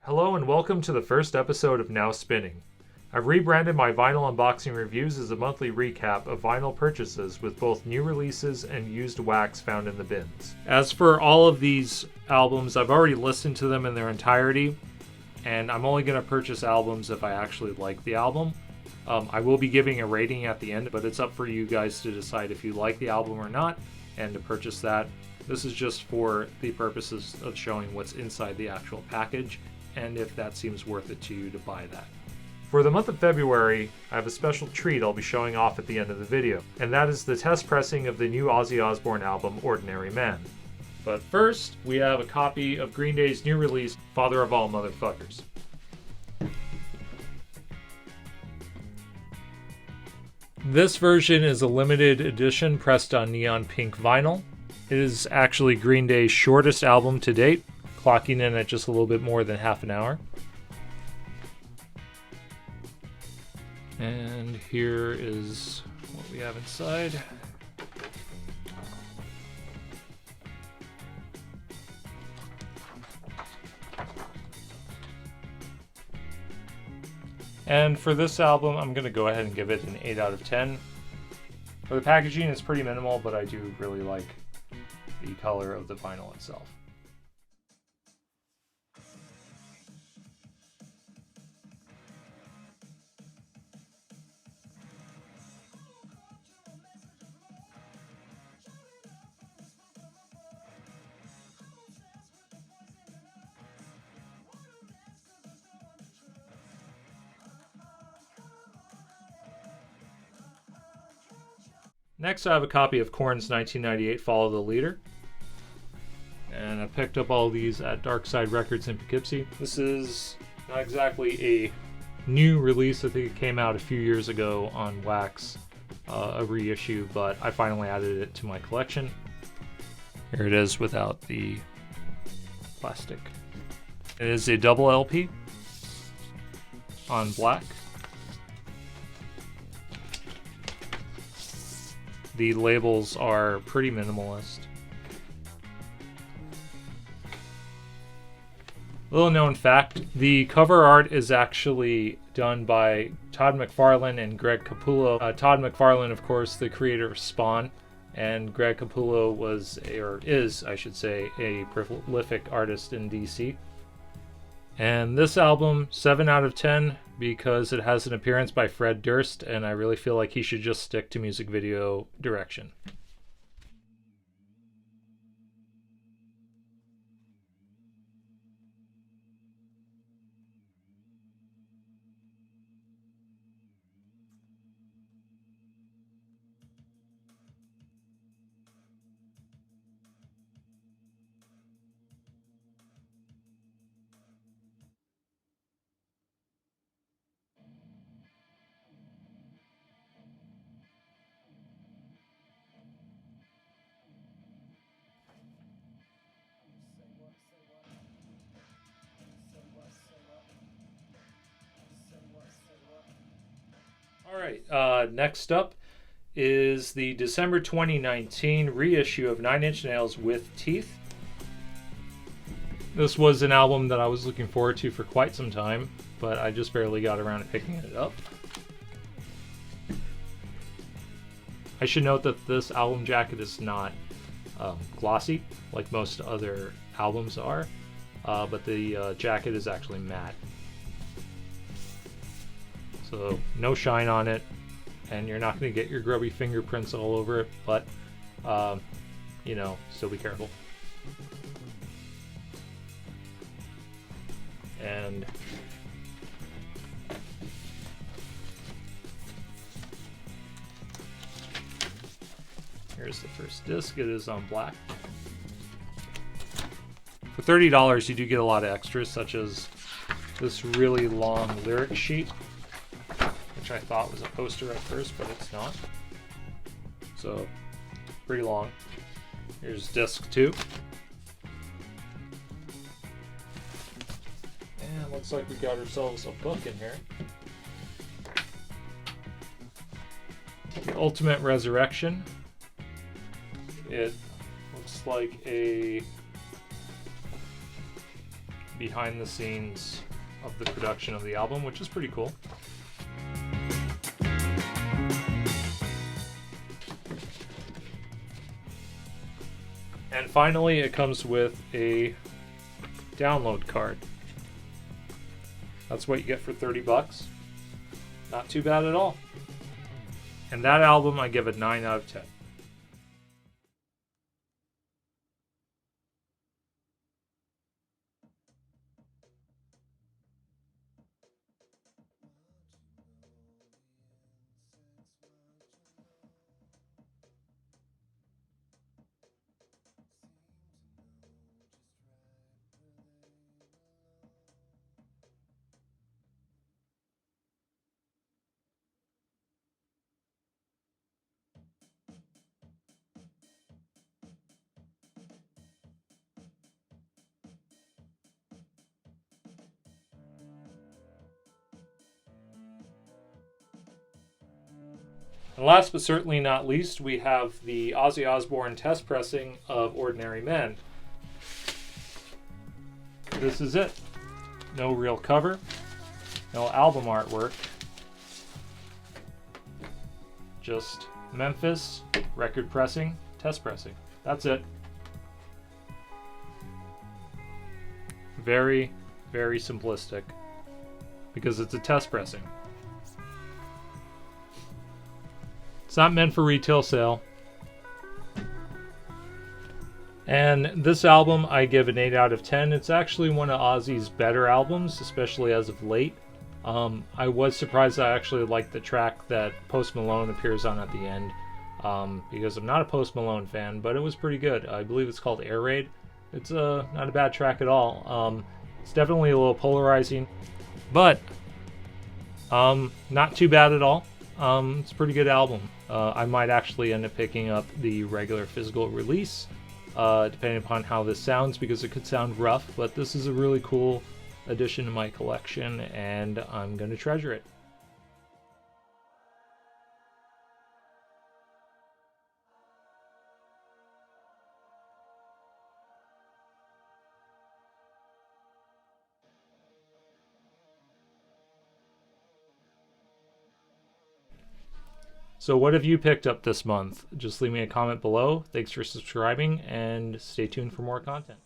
Hello and welcome to the first episode of Now Spinning. I've rebranded my vinyl unboxing reviews as a monthly recap of vinyl purchases with both new releases and used wax found in the bins. As for all of these albums, I've already listened to them in their entirety, and I'm only going to purchase albums if I actually like the album. I will be giving a rating at the end, but it's up for you guys to decide if you like the album or not and to purchase that. This is just for the purposes of showing what's inside the actual package and if that seems worth it to you to buy that. For the month of February, I have a special treat I'll be showing off at the end of the video, and that is the test pressing of the new Ozzy Osbourne album, Ordinary Man. But first, we have a copy of Green Day's new release, Father of All Motherfuckers. This version is a limited edition pressed on neon pink vinyl. It is actually Green Day's shortest album to date, clocking in at just a little bit more than half an hour. And here is what we have inside. And for this album, I'm going to go ahead and give it an 8 out of 10. For the packaging, it's pretty minimal, but I do really like the color of the vinyl itself. Next, I have a copy of Korn's 1998 Follow the Leader. And I picked up all these at Darkside Records in Poughkeepsie. This is not exactly a new release. I think it came out a few years ago on wax, a reissue, but I finally added it to my collection. Here it is without the plastic. It is a double LP on black. The labels are pretty minimalist. Little known fact, the cover art is actually done by Todd McFarlane and Greg Capullo. Todd McFarlane, of course, the creator of Spawn, and Greg Capullo is, I should say, a prolific artist in DC. And this album, 7 out of 10, because it has an appearance by Fred Durst, and I really feel like he should just stick to music video direction. Alright, next up is the December 2019 reissue of 9 Inch Nails with Teeth. This was an album that I was looking forward to for quite some time, but I just barely got around to picking it up. I should note that this album jacket is not glossy like most other albums are, but the jacket is actually matte. So no shine on it, and you're not going to get your grubby fingerprints all over it, but still be careful. And here's the first disc. It is on black. For $30, you do get a lot of extras, such as this really long lyric sheet, which I thought was a poster at first, but it's not. So, pretty long. Here's disc 2. And looks like we got ourselves a book in here. The Ultimate Resurrection. It looks like a behind the scenes of the production of the album, which is pretty cool. And finally, it comes with a download card. That's what you get for 30 bucks. Not too bad at all. And that album I give a 9 out of 10. And last but certainly not least, we have the Ozzy Osbourne test pressing of Ordinary Man. This is it. No real cover, no album artwork, just Memphis record pressing, test pressing. That's it. Very, very simplistic because it's a test pressing. It's not meant for retail sale. And this album I give an 8 out of 10. It's actually one of Ozzy's better albums, especially as of late. I was surprised I actually liked the track that Post Malone appears on at the end, because I'm not a Post Malone fan, but it was pretty good. I believe it's called Air Raid. It's not a bad track at all. It's definitely a little polarizing, but not too bad at all. It's a pretty good album. I might actually end up picking up the regular physical release, depending upon how this sounds, because it could sound rough, but this is a really cool addition to my collection, and I'm going to treasure it. So what have you picked up this month? Just leave me a comment below. Thanks for subscribing, and stay tuned for more content.